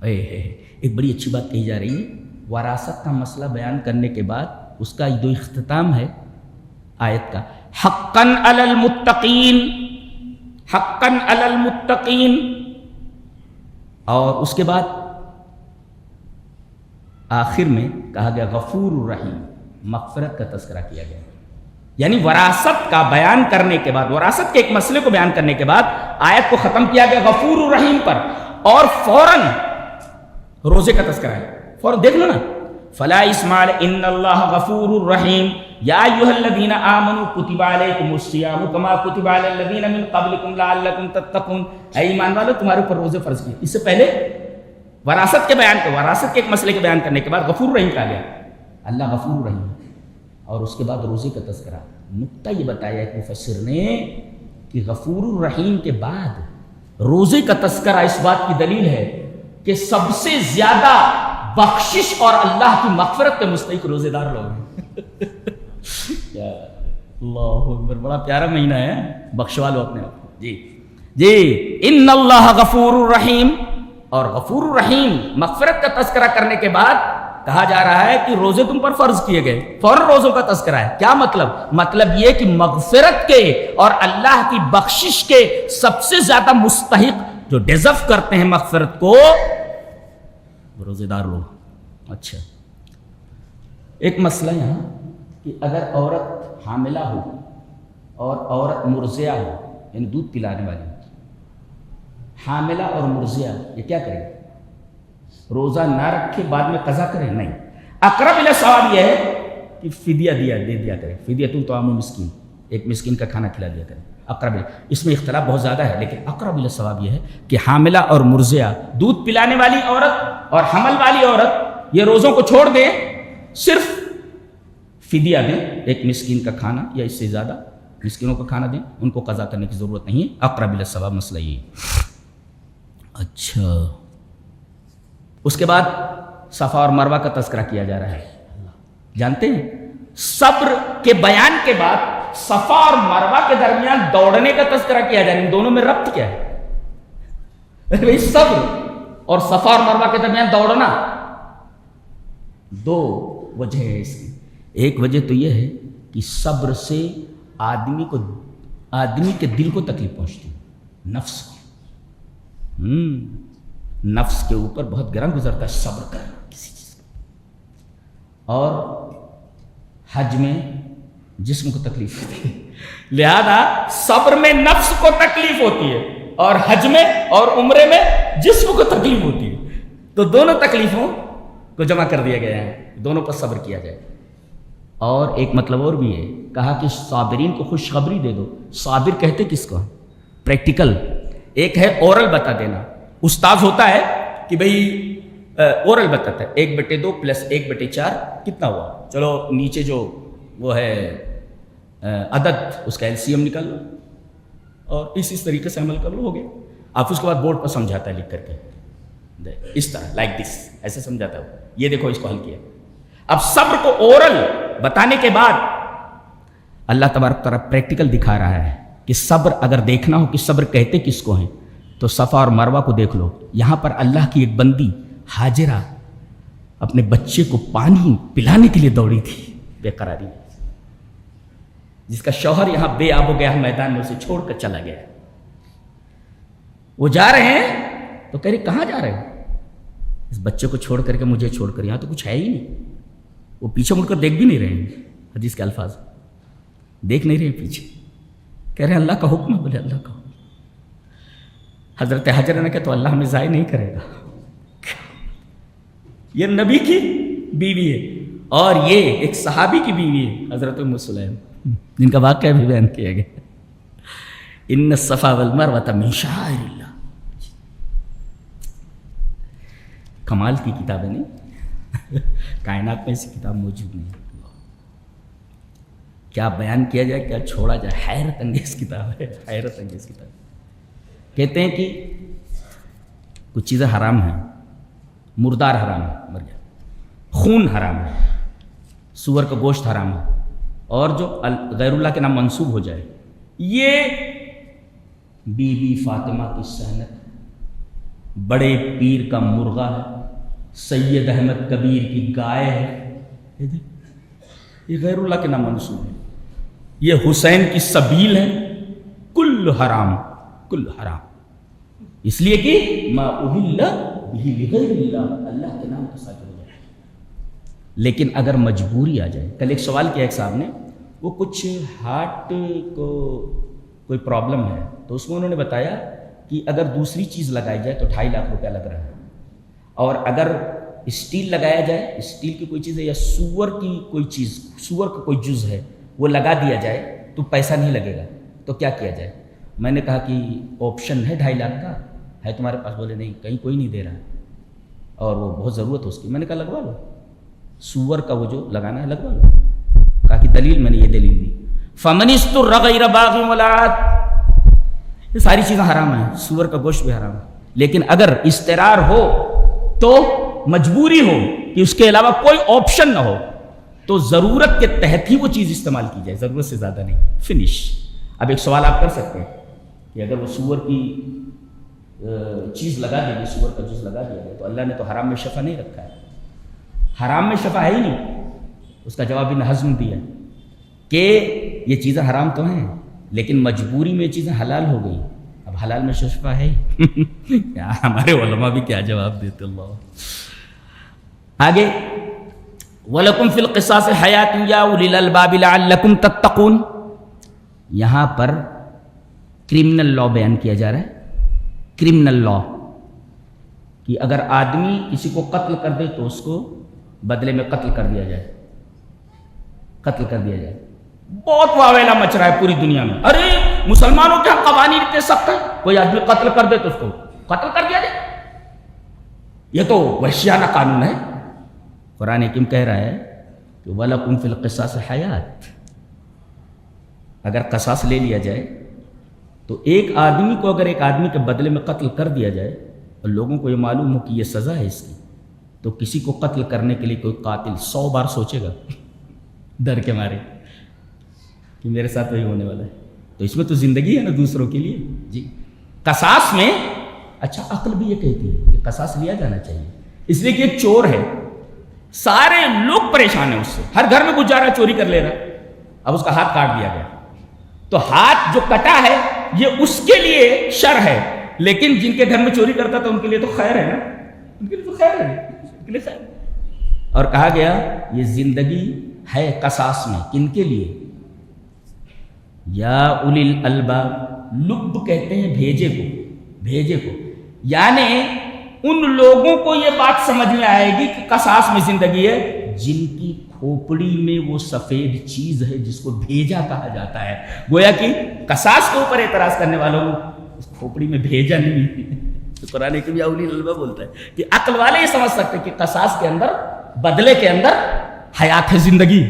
ایک بڑی اچھی بات کہی جا رہی ہے، وراثت کا مسئلہ بیان کرنے کے بعد اس کا جو اختتام ہے آیت کا، حقاً علی المتقین، حقاً علی المتقین، اور اس کے بعد آخر میں کہا گیا غفور الرحیم، مغفرت کا تذکرہ کیا گیا. یعنی وراثت کا بیان کرنے کے بعد، وراثت کے ایک مسئلے کو بیان کرنے کے بعد آیت کو ختم کیا گیا غفور الرحیم پر، اور فوراً روزے کا تذکرہ ہے. فوراً دیکھ لو نا، فلا اسمال ان اللہ غفور الرحیم یا ایھا الذین آمنوا کتب علیکم الصیام کما کتب علی الذین من قبلکم لعلکم تتقون. اے ایمان والو تمہارے اوپر روزے فرض کیے. اس سے پہلے وراثت کے بیان، وراثت کے ایک مسئلے کے بیان کرنے کے بعد غفور الرحیم کہا گیا. اللہ غفور الرحیم، اور اس کے بعد روزے کا تذکرہ. نکتہ یہ بتایا ایک مفسر نے کہ غفور الرحیم کے بعد روزے کا تذکرہ اس بات کی دلیل ہے کہ سب سے زیادہ بخشش اور اللہ کی مغفرت کے مستحق روزے دار لوگ ہیں. اللہ اکبر، بڑا پیارا مہینہ ہے، بخشوا لو اپنے آپ کو. جی ان اللہ غفور الرحیم، اور غفور الرحیم مغفرت کا تذکرہ کرنے کے بعد کہا جا رہا ہے کہ روزے تم پر فرض کیے گئے. فوراً روزوں کا تذکرہ ہے. کیا مطلب؟ مطلب یہ کہ مغفرت کے اور اللہ کی بخشش کے سب سے زیادہ مستحق جو ڈیزرو کرتے ہیں مغفرت کو، روزے دار لوگ. اچھا، ایک مسئلہ یہاں کہ اگر عورت حاملہ ہو اور عورت مرضعہ ہو، یعنی دودھ پلانے والی، حاملہ اور مرضعہ، یہ کیا کرے؟ روزہ نہ رکھے بعد میں قضا کرے؟ نہیں. اقرب الی الصواب یہ ہے کہ فدیہ دے دیا کرے. فدیۃ طعام مسکین، ایک مسکین کا کھانا کھلا دیا کرے. اقرب، اس میں اختلاف بہت زیادہ ہے، لیکن اقرب الی الصواب یہ ہے کہ حاملہ اور مرضعہ، دودھ پلانے والی عورت اور حمل والی عورت، یہ روزوں کو چھوڑ دیں، صرف فدیہ دیں، ایک مسکین کا کھانا یا اس سے زیادہ مسکینوں کا کھانا دیں، ان کو قضا کرنے کی ضرورت نہیں ہے. اقرب الی الصواب مسئلہ یہ. اچھا، اس کے بعد صفا اور مروہ کا تذکرہ کیا جا رہا ہے. جانتے ہیں صبر کے بیان کے بعد صفا اور مروہ کے درمیان دوڑنے کا تذکرہ کیا جا رہا ہے. ان دونوں میں ربط کیا ہے؟ صبر اور صفا اور مروہ کے درمیان دوڑنا، دو وجہ ہے اس کی. ایک وجہ تو یہ ہے کہ صبر سے آدمی کے دل کو تکلیف پہنچتی ہے، نفس کو. نفس کے اوپر بہت گرم گزرتا ہے صبر کرنا کسی چیز کا. اور حج میں جسم کو تکلیف ہوتی ہے، لہذا صبر میں نفس کو تکلیف ہوتی ہے، اور حج میں اور عمرے میں جسم کو تکلیف ہوتی ہے. تو دونوں تکلیفوں کو جمع کر دیا گیا ہے، دونوں پر صبر کیا جائے. اور ایک مطلب اور بھی ہے، کہا کہ صابرین کو خوشخبری دے دو. صابر کہتے کس کو؟ پریکٹیکل. ایک ہے اورل بتا دینا. استاذ ہوتا ہے کہ بھئی اورل بتاتا ہے 1/2 + 1/4 کتنا ہوا، چلو نیچے جو وہ ہے عدد اس کا LCM نکال لو اور اس طریقے سے عمل کر لو، ہو گیا. آپ اس کے بعد بورڈ پر سمجھاتا ہے لکھ کر کے، اس طرح لائک دس، ایسے سمجھاتا ہے، یہ دیکھو اس کو حل کیا. اب صبر کو اورل بتانے کے بعد اللہ تبارک تعالیٰ پریکٹیکل دکھا رہا ہے کہ صبر اگر دیکھنا ہو کہ صبر کہتے کس کو ہیں تو صفا اور مروہ کو دیکھ لو. یہاں پر اللہ کی ایک بندی ہاجرہ اپنے بچے کو پانی پلانے کے لیے دوڑی تھی بے قراری، جس کا شوہر یہاں بے آب ہو گیا، میدان میں اسے چھوڑ کر چلا گیا. وہ جا رہے ہیں تو کہہ رہی کہاں جا رہے ہیں؟ اس بچے کو چھوڑ کر کے، مجھے چھوڑ کر، یہاں تو کچھ ہے ہی نہیں. وہ پیچھے مڑ کر دیکھ بھی نہیں رہے ہیں، حدیث کے الفاظ دیکھ نہیں رہے پیچھے. کہہ رہے ہیں اللہ کا حکم ہے. بولے اللہ کا حکم. حضرت حجر نے کہا تو اللہ ہمیں ضائع نہیں کرے گا. یہ نبی کی بیوی ہے اور یہ ایک صحابی کی بیوی ہے، حضرت ام سلیم، جن کا واقعہ بھی بیان کیا گیا. ان الصفا والمروہ من شعائر اللہ. کمال کی کتاب ہے، نہیں کائنات میں ایسی کتاب موجود نہیں. کیا بیان کیا جائے، کیا چھوڑا جائے، حیرت انگیز کتاب ہے، حیرت انگیز کتاب. کہتے ہیں کہ کچھ چیزیں حرام ہیں، مردار حرام ہے، مر گیا، خون حرام ہے، سور کا گوشت حرام ہے، اور جو غیر اللہ کے نام منسوب ہو جائے. یہ بی بی فاطمہ کی صحنت بڑے پیر کا مرغا ہے، سید احمد کبیر کی گائے ہے، یہ غیر اللہ کے نام منسوب ہے، یہ حسین کی سبیل ہے، کل حرام، کل حرام، اس لیے کہ ما اہل بہ لغیر اللہ، اللہ کے نام کے ساتھ ہو جائے۔ لیکن اگر مجبوری آ جائے، کل ایک سوال کیا ایک صاحب نے، وہ کچھ ہارٹ کو کوئی پرابلم ہے، تو اس میں انہوں نے بتایا کہ اگر دوسری چیز لگائی جائے تو 2.5 لاکھ روپیہ لگ رہا ہے، اور اگر اسٹیل لگایا جائے، اسٹیل کی کوئی چیز ہے یا سور کی کوئی چیز، سور کا کوئی جز ہے وہ لگا دیا جائے تو پیسہ نہیں لگے گا، تو کیا کیا جائے؟ میں نے کہا کہ آپشن ہے 2.5 لاکھ کا، ہے تمہارے پاس؟ بولے نہیں، کہیں کوئی نہیں دے رہا اور وہ بہت ضرورت ہے اس کی۔ میں نے کہا لگوا لو، سور کا وہ جو لگانا ہے لگوا لو۔ کہا کہ دلیل؟ میں نے یہ دلیل دی، فَمَنِ اسْتُرَّ غَيْرَ بَاغٍ وَلَا عَادٍ، یہ ساری چیزیں حرام ہیں، سور کا گوشت بھی حرام ہے، لیکن اگر اضطرار ہو تو مجبوری ہو کہ اس کے علاوہ کوئی آپشن نہ ہو تو ضرورت کے تحت ہی وہ چیز استعمال کی جائے، ضرورت سے زیادہ نہیں، فنش۔ اب ایک سوال آپ کر سکتے ہیں کہ اگر وہ سور کی چیز لگا دے گی، سور کا جز لگا دیا گیا تو اللہ نے تو حرام میں شفا نہیں رکھا ہے، حرام میں شفا ہے ہی نہیں۔ اس کا جواب ابن حزم دیا کہ یہ چیزیں حرام تو ہیں لیکن مجبوری میں یہ چیزیں حلال ہو گئی، اب حلال میں شفا ہے ہی۔ ہمارے علماء بھی کیا جواب دیتے، اللہ آگے، وَلَكُمْ فِي الْقِصَاصِ حَيَاةٌ يَا أُولِي الْأَلْبَابِ لَعَلَّكُمْ تَتَّقُونَ، یہاں پر کرمنل لا بیان کیا جا رہا ہے، کرمنل لا، کہ اگر آدمی کسی کو قتل کر دے تو اس کو بدلے میں قتل کر دیا جائے، قتل کر دیا جائے۔ بہت واویلا مچ رہا ہے پوری دنیا میں، ارے مسلمانوں کے قوانین اتنے سخت ہیں، کوئی آدمی قتل کر دے تو اس کو قتل کر دیا جائے، یہ تو وحشیانہ قانون ہے۔ قرآن حکیم کہہ رہا ہے کہ وَلَكُمْ فِي الْقِصَاصِ حَيَاةٌ، اگر قصاص لے لیا جائے تو ایک آدمی کو اگر ایک آدمی کے بدلے میں قتل کر دیا جائے اور لوگوں کو یہ معلوم ہو کہ یہ سزا ہے اس کی، تو کسی کو قتل کرنے کے لیے کوئی قاتل 100 بار سوچے گا ڈر کے مارے کہ میرے ساتھ وہی ہونے والا ہے۔ تو اس میں تو زندگی ہے نا دوسروں کے لیے جی۔ قصاص میں اچھا عقل بھی یہ کہتی ہے کہ قصاص لیا جانا چاہیے، اس لیے کہ ایک چور ہے، سارے لوگ پریشان ہیں اس سے، ہر گھر میں گھس جا رہا ہے، چوری کر لے رہا ہے، اب اس کا ہاتھ کاٹ دیا گیا تو ہاتھ جو کٹا ہے یہ اس کے لیے شر ہے، لیکن جن کے گھر میں چوری کرتا تھا ان کے لیے تو خیر ہے نا، ان کے لیے تو خیر ہے، ان کے لیے خیر۔ اور کہا گیا یہ زندگی ہے قصاص میں، کن کے لیے؟ یا اولی الالباب، لب کہتے ہیں بھیجے کو، بھیجے کو، یعنی ان لوگوں کو یہ بات سمجھ میں آئے گی کہ قصاص میں زندگی ہے جن کی کھوپڑی میں وہ سفید چیز ہے جس کو بھیجا کہا جاتا ہے۔ گویا کہ قصاص کے اوپر اعتراض کرنے والوں کو اس کھوپڑی میں بھیجا نہیں، تو قرآن حکیم یا اولی الالباب بولتا ہے کہ عقل والے یہ سمجھ سکتے کہ قصاص کے اندر، بدلے کے اندر حیات ہے، زندگی۔